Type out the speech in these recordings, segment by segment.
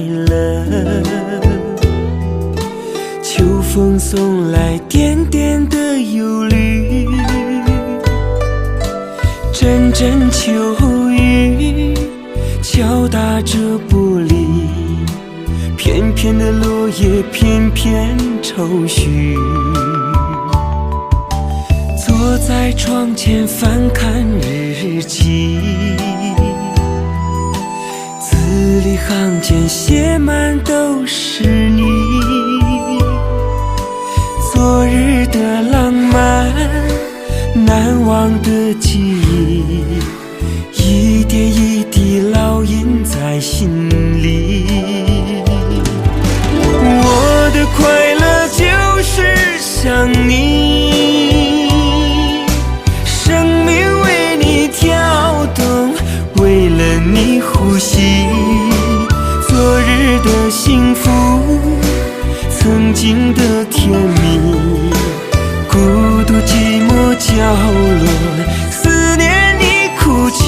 乐。秋风送来点点的忧虑，阵阵秋雨敲打着玻璃，片片的落叶片片愁绪。坐在窗前翻看日记，字里行间写满都是你。昨日的浪漫，难忘的记忆，一点一滴烙印在心里。我的快乐就是想你，生命为你跳动，为了你呼吸。昨日的幸福，曾经的甜蜜，孤独寂寞角落，思念你哭泣。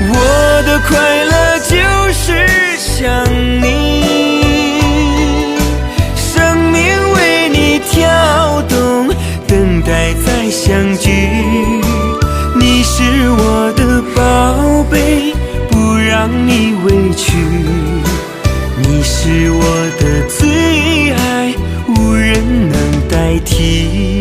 我的快乐就是想你，生命为你跳动，等待再相聚。你是我的宝贝，不让你委屈。你是我的最爱，无人能代替。